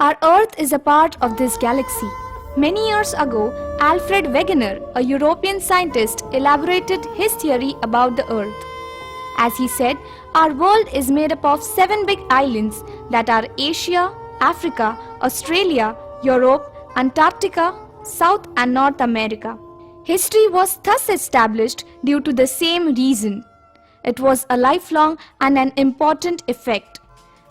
Our Earth is a part of this galaxy. Many years ago, Alfred Wegener, a European scientist, elaborated his theory about the Earth. As he said, our world is made up of 7 big islands that are Asia, Africa, Australia, Europe, Antarctica, South and North America. History was thus established due to the same reason. It was a lifelong and an important effect.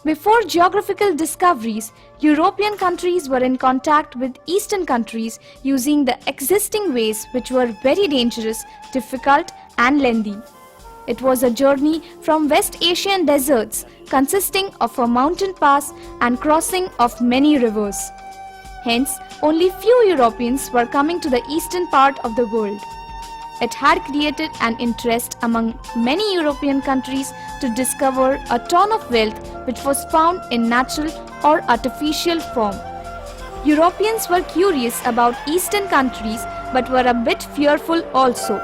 Before geographical discoveries, European countries were in contact with Eastern countries using the existing ways which were very dangerous, difficult and lengthy. It was a journey from West Asian deserts consisting of a mountain pass and crossing of many rivers. Hence, only few Europeans were coming to the eastern part of the world. It had created an interest among many European countries to discover a ton of wealth which was found in natural or artificial form. Europeans were curious about eastern countries but were a bit fearful also.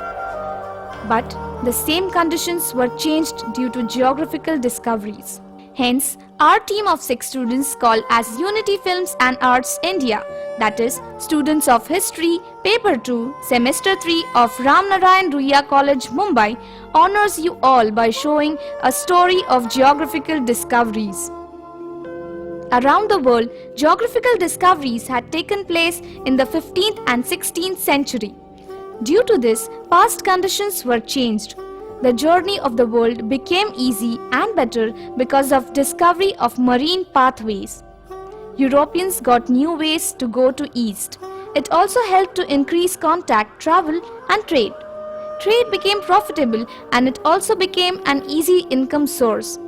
But the same conditions were changed due to geographical discoveries. Hence, our team of 6 students called as Unity Films and Arts India, that is, students of History, Paper 2, Semester 3 of Ramnarayan Ruia College, Mumbai, honors you all by showing a story of geographical discoveries. Around the world, geographical discoveries had taken place in the 15th and 16th century. Due to this, past conditions were changed. The journey of the world became easy and better because of discovery of marine pathways. Europeans got new ways to go to east. It also helped to increase contact, travel and trade. Trade became profitable and it also became an easy income source,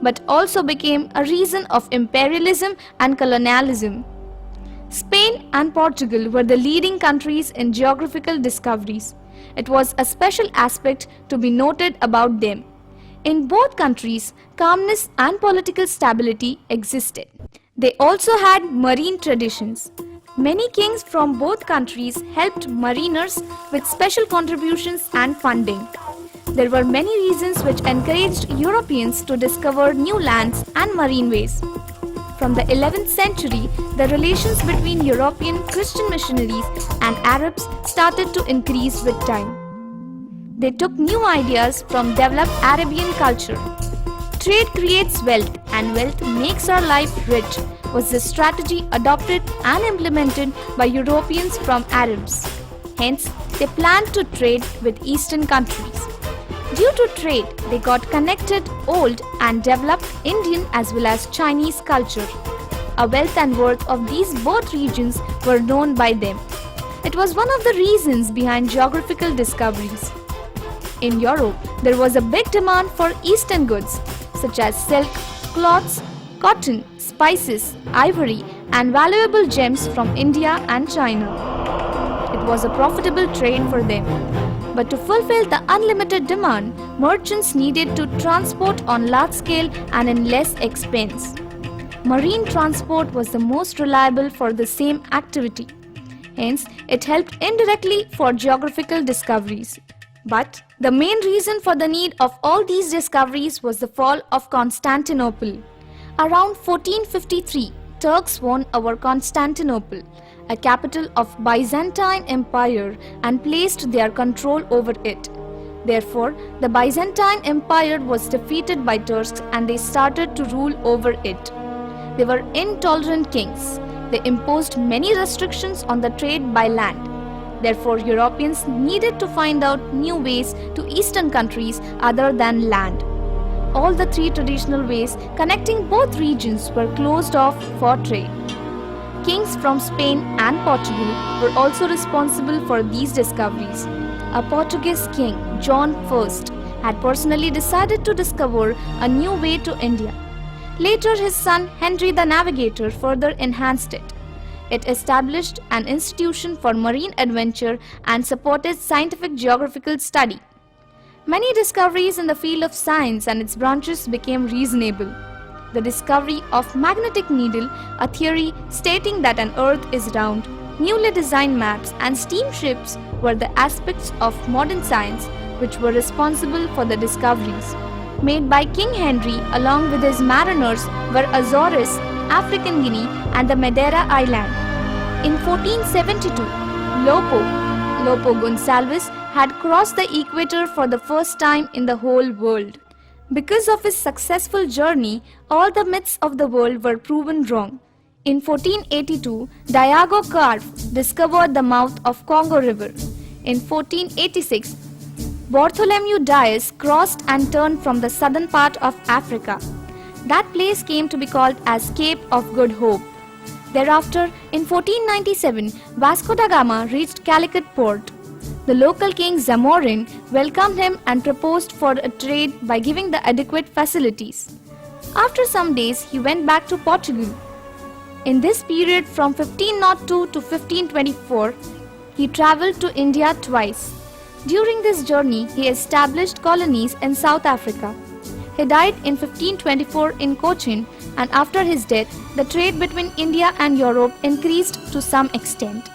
but also became a reason of imperialism and colonialism. Spain and Portugal were the leading countries in geographical discoveries. It was a special aspect to be noted about them. In both countries, calmness and political stability existed. They also had marine traditions. Many kings from both countries helped mariners with special contributions and funding. There were many reasons which encouraged Europeans to discover new lands and marine ways. From the 11th century, the relations between European Christian missionaries and Arabs started to increase with time. They took new ideas from developed Arabian culture. Trade creates wealth and wealth makes our life rich was the strategy adopted and implemented by Europeans from Arabs. Hence, they planned to trade with Eastern countries. Due to trade, they got connected old and developed Indian as well as Chinese culture. A wealth and worth of these both regions were known by them. It was one of the reasons behind geographical discoveries. In Europe, there was a big demand for Eastern goods such as silk, cloths, cotton, spices, ivory and valuable gems from India and China. It was a profitable trade for them. But to fulfill the unlimited demand, merchants needed to transport on large scale and in less expense. Marine transport was the most reliable for the same activity. Hence, it helped indirectly for geographical discoveries. But the main reason for the need of all these discoveries was the fall of Constantinople. Around 1453, Turks won over Constantinople, a capital of Byzantine Empire, and placed their control over it. Therefore, the Byzantine Empire was defeated by Turks and they started to rule over it. They were intolerant kings. They imposed many restrictions on the trade by land. Therefore, Europeans needed to find out new ways to eastern countries other than land. All the 3 traditional ways connecting both regions were closed off for trade. Kings from Spain and Portugal were also responsible for these discoveries. A Portuguese king, John I, had personally decided to discover a new way to India. Later, his son Henry the Navigator further enhanced it. It established an institution for marine adventure and supported scientific geographical study. Many discoveries in the field of science and its branches became reasonable. The discovery of magnetic needle, a theory stating that an earth is round, newly designed maps and steamships were the aspects of modern science which were responsible for the discoveries made by King Henry along with his mariners were Azores, African Guinea and the Madeira Island. In 1472, Lopo Gonsalves had crossed the equator for the first time in the whole world. Because of his successful journey, all the myths of the world were proven wrong. In 1482, Diego Carp discovered the mouth of Congo River. In 1486, Bartholomew Dias crossed and turned from the southern part of Africa. That place came to be called as Cape of Good Hope. Thereafter, in 1497, Vasco da Gama reached Calicut port. The local king Zamorin welcomed him and proposed for a trade by giving the adequate facilities. After some days, he went back to Portugal. In this period from 1502 to 1524, he travelled to India twice. During this journey, he established colonies in South Africa. He died in 1524 in Cochin, and after his death, the trade between India and Europe increased to some extent.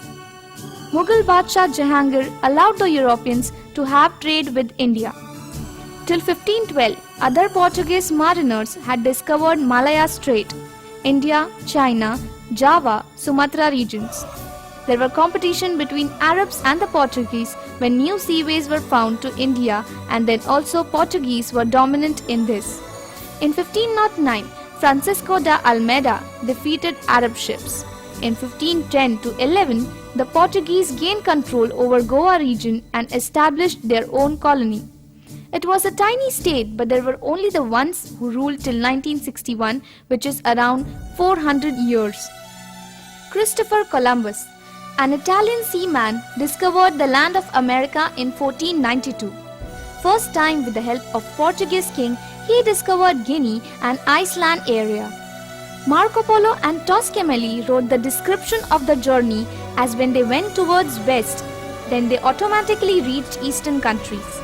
Mughal Badshah Jahangir allowed the Europeans to have trade with India. Till 1512, other Portuguese mariners had discovered Malaya Strait, India, China, Java, Sumatra regions. There were competition between Arabs and the Portuguese when new seaways were found to India, and then also Portuguese were dominant in this. In 1509, Francisco de Almeida defeated Arab ships. In 1510 to 11, the Portuguese gained control over Goa region and established their own colony. It was a tiny state, but there were only the ones who ruled till 1961, which is around 400 years. Christopher Columbus, an Italian seaman, discovered the land of America in 1492. First time with the help of Portuguese king, he discovered Guinea and Iceland area. Marco Polo and Toscanelli wrote the description of the journey as when they went towards west, then they automatically reached eastern countries.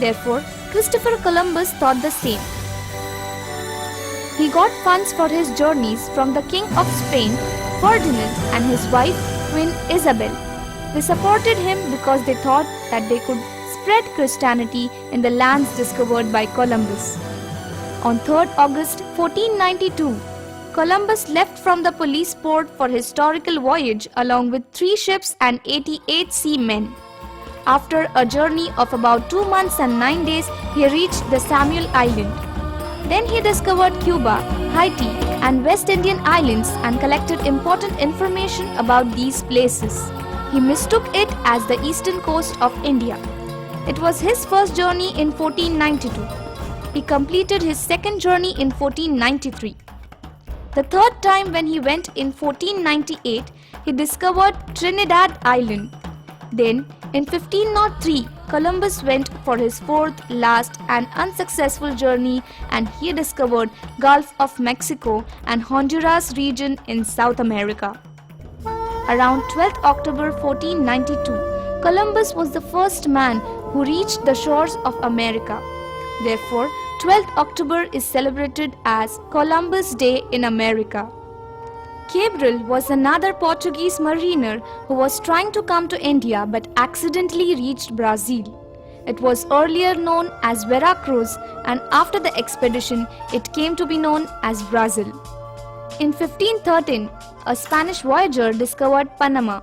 Therefore, Christopher Columbus thought the same. He got funds for his journeys from the King of Spain, Ferdinand, and his wife, Queen Isabel. They supported him because they thought that they could spread Christianity in the lands discovered by Columbus. On 3rd August 1492, Columbus left from the police port for historical voyage along with 3 ships and 88 seamen. After a journey of about 2 months and 9 days, he reached the Samuel Island. Then he discovered Cuba, Haiti, and West Indian Islands and collected important information about these places. He mistook it as the eastern coast of India. It was his first journey in 1492. He completed his second journey in 1493. The third time when he went in 1498, he discovered Trinidad Island. Then, in 1503, Columbus went for his fourth, last and unsuccessful journey and he discovered Gulf of Mexico and Honduras region in South America. Around 12th October 1492, Columbus was the first man who reached the shores of America. Therefore, 12th October is celebrated as Columbus Day in America. Cabral was another Portuguese mariner who was trying to come to India but accidentally reached Brazil. It was earlier known as Veracruz, and after the expedition it came to be known as Brazil. In 1513, a Spanish voyager discovered Panama.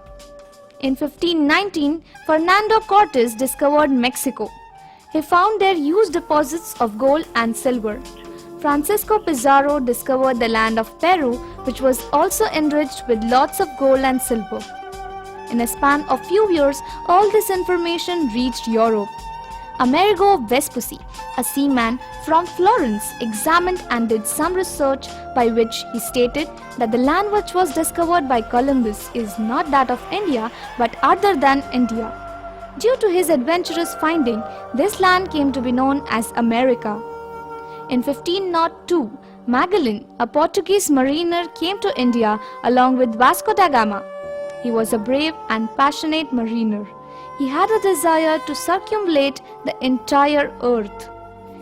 In 1519, Fernando Cortez discovered Mexico. He found there huge deposits of gold and silver. Francisco Pizarro discovered the land of Peru, which was also enriched with lots of gold and silver. In a span of few years, all this information reached Europe. Amerigo Vespucci, a seaman from Florence, examined and did some research by which he stated that the land which was discovered by Columbus is not that of India but other than India. Due to his adventurous finding, this land came to be known as America. In 1502, Magellan, a Portuguese mariner, came to India along with Vasco da Gama. He was a brave and passionate mariner. He had a desire to circumvallate the entire earth.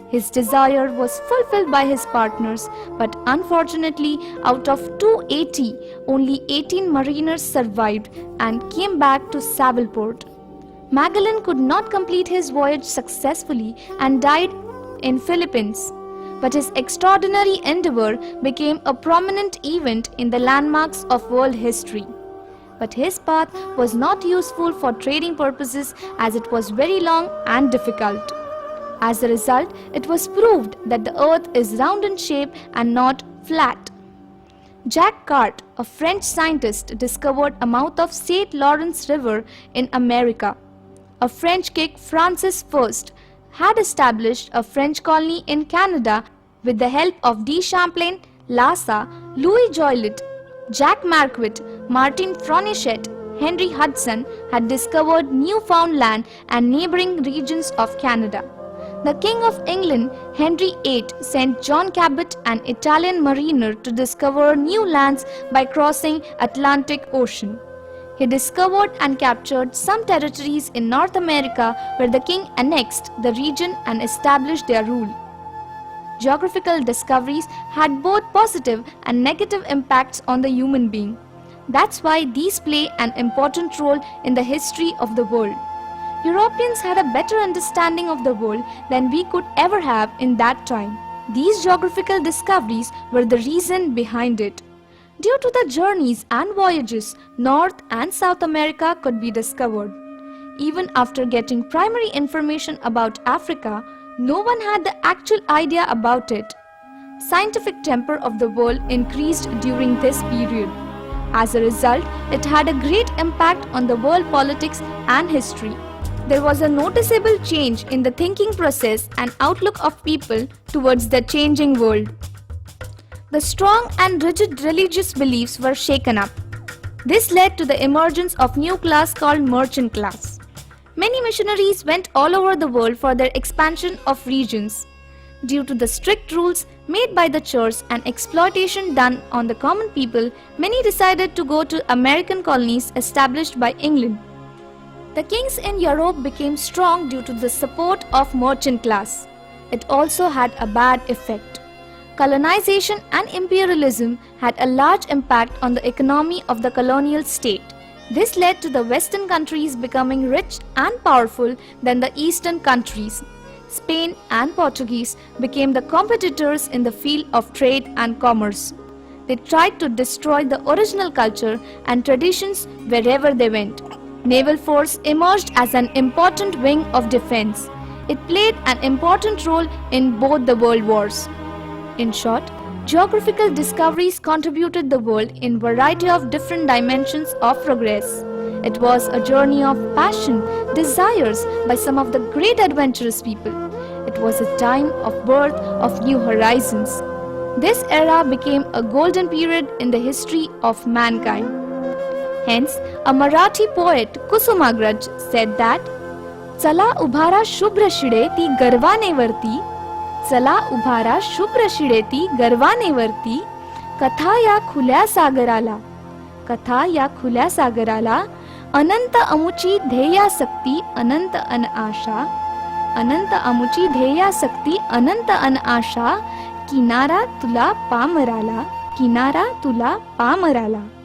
His desire was fulfilled by his partners, but unfortunately, out of 280, only 18 mariners survived and came back to Savilport. Magellan could not complete his voyage successfully and died in Philippines. but his extraordinary endeavor became a prominent event in the landmarks of world history. But his path was not useful for trading purposes as it was very long and difficult. As a result, it was proved that the earth is round in shape and not flat. Jacques Cartier, a French scientist, discovered a mouth of St. Lawrence River in America. A French king, Francis I, had established a French colony in Canada with the help of de Champlain, Lassa, Louis Jolliet, Jacques Marquette, Martin Fronichet, Henry Hudson had discovered Newfoundland and neighboring regions of Canada. The King of England, Henry VIII, sent John Cabot, an Italian mariner, to discover new lands by crossing Atlantic Ocean. He discovered and captured some territories in North America where the king annexed the region and established their rule. Geographical discoveries had both positive and negative impacts on the human being. That's why these play an important role in the history of the world. Europeans had a better understanding of the world than we could ever have in that time. These geographical discoveries were the reason behind it. Due to the journeys and voyages, North and South America could be discovered. Even after getting primary information about Africa, no one had the actual idea about it. Scientific temper of the world increased during this period. As a result, it had a great impact on the world politics and history. There was a noticeable change in the thinking process and outlook of people towards the changing world. The strong and rigid religious beliefs were shaken up. This led to the emergence of new class called merchant class. Many missionaries went all over the world for their expansion of regions. Due to the strict rules made by the church and exploitation done on the common people, many decided to go to American colonies established by England. The kings in Europe became strong due to the support of merchant class. It also had a bad effect. Colonization and imperialism had a large impact on the economy of the colonial state. This led to the Western countries becoming rich and powerful than the Eastern countries. Spain and Portuguese became the competitors in the field of trade and commerce. They tried to destroy the original culture and traditions wherever they went. Naval force emerged as an important wing of defense. It played an important role in both the world wars. In short, geographical discoveries contributed the world in a variety of different dimensions of progress. It was a journey of passion, desires by some of the great adventurous people. It was a time of birth of new horizons. This era became a golden period in the history of mankind. Hence, a Marathi poet Kusumagraj said that, "Chala ubhara shubhra shideti garvane varti, चला उभारा शुभ्र शिडेती गर्वाने वरती, कथा या खुल्या सागराला, कथा या खुल्या सागराला, अनंत अमुची ध्येयासक्ती अनंत अन आशा, अनंत अमुची ध्येयासक्ती अनंत अन आशा, किनारा तुला पामराला, किनारा तुला पामराला."